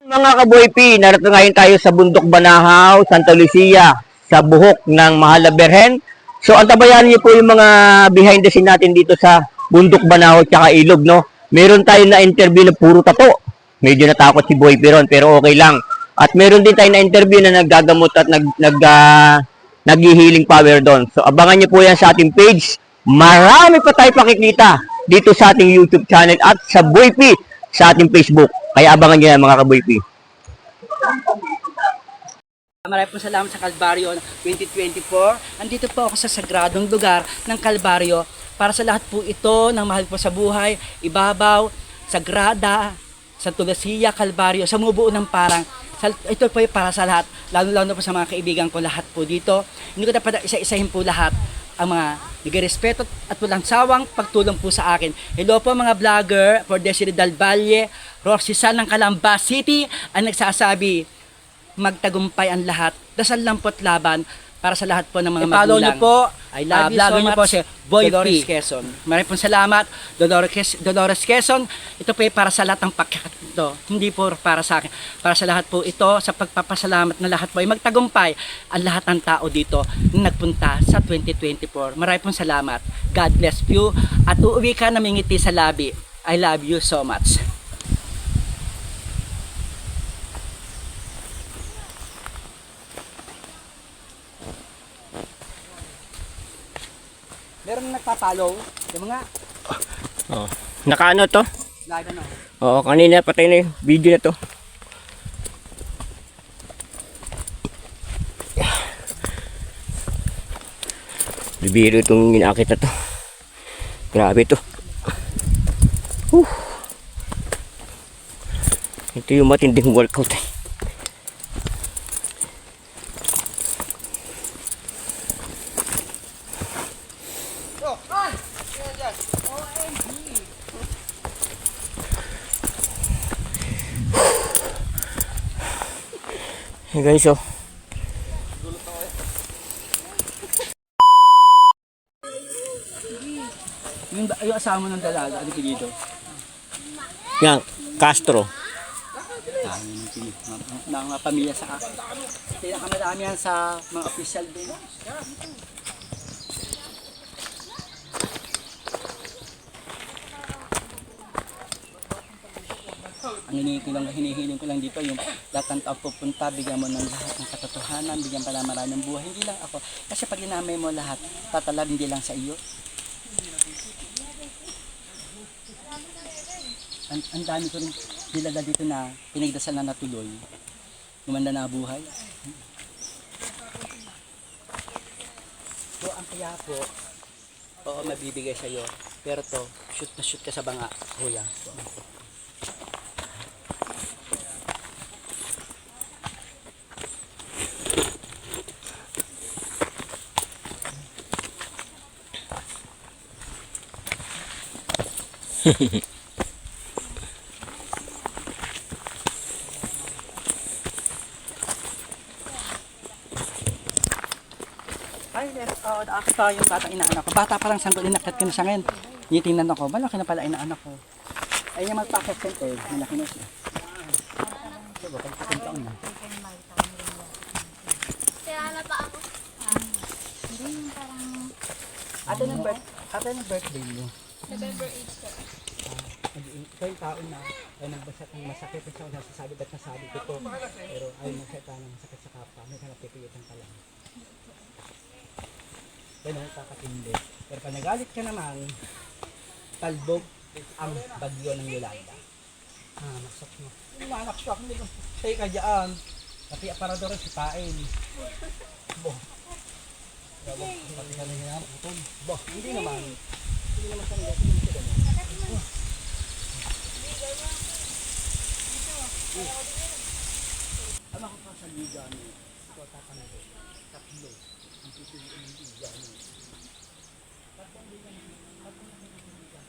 Mga kaboy P, narito ngayon tayo sa Bundok Banahaw, Santa Lucia, sa buhok ng Mahal na Berhen. So, antabayan niyo po yung mga behind the scene natin dito sa Bundok Banahaw at Ilog, no? Meron tayo na interview na puro tato. Medyo natakot si Boy P ron, pero okay lang. At meron din tayo na interview na naggagamot at nag-healing power doon. So, abangan niyo po yan sa ating page. Marami pa tayo pakikita dito sa ating YouTube channel at sa Boy P sa ating Facebook. Kaya abangan nyo yan mga kaboy P. Maraming po salamat sa Kalbaryo 2024. Andito po ako sa sagradong lugar ng Kalbaryo para sa lahat po ito ng mahal po sa buhay, Ibabaw, Sagrada, Santa Lucia, Kalbaryo, sa mubuo ng parang. Ito po para sa lahat, lalo-lalo po sa mga kaibigan ko lahat po dito. Hindi ko dapat isa-isahin po lahat ang mga nagrespeto at walang sawang pagtulong po sa akin. Hello po mga vlogger for Desiree Del Valle, Roxysan ng Calamba City ang nagsasabi, magtagumpay ang lahat. Dasal lang po't laban para sa lahat po ng mga magulang. Follow niyo po, I love you so much, po si Boy Dolores Quezon. Maraming pong salamat, Dolores Quezon. Ito po ay para sa lahat ng pakikito. Hindi po para sa akin. Para sa lahat po ito, sa pagpapasalamat na lahat po ay magtagumpay ang lahat ng tao dito na nagpunta sa 2024. Maraming pong salamat. God bless you. At uuwi ka na mingiti sa labi. I love you so much. Meron nagpa-follow, yung mga Oh. Nakaano to? live ano. Oo, kanina patay na yung video na to. Bibiro itong ginakit na to. Grabe to. Ito yung matinding workout eh. Hey guys, oh. Yung asawa ng dalaga, ano dito? Yan, Castro. Ng pamilya sa akin. Pinakamadami yan sa mga official din. Ang hinihiling ko lang dito yung lahat ng tao pupunta, bigyan mo ng lahat ng katotohanan, bigyan pala marami ng buhay. Hindi lang ako. Kasi pag dinamay mo lahat, tatalag hindi lang sa iyo. Ang dami ko rin dilala dito na pinagdasal na natuloy. Gumanda na buhay. So ang kaya po, oo mabibigay sa iyo. Pero to, shoot na shoot ka sa banga, kuya. Ay, nakakita yung batang inaanak ko. Bata pa lang sanggol, inakit ko na siya ngayon. Nitingnan ako, malaki na pala inaanak ko. Ay, yung magpakasent eh, malaki na siya. So, bakit kasing taon na? Kaya na pa ako. Hindi yung parang Ate ng birthday mo. November 8 ko. Ito yung taon na ay nagbasat ng masakit na siya. Nasasabi ba't nasabi ko to. Pero ayaw magsalita ng masakit sa kapwa. May napipigitan ka lang. Kaya nakakatindi. Pero pag nagalit ka naman, talbog ang bagyo ng Yolanda. Masak mo. Manak siya. Stay ka dyan. Pati aparador si Pain. Bo. Pati ka lang yan. Bo. Hindi naman. Hindi naman sa nila. Hindi naman sa nila. Ama ko pa sa liga niyo. Ito tatanong. Tatlo. Ang pipiliin ng liga niyo. Tatlo ang liga niyo. Tatlo ang liga niyo.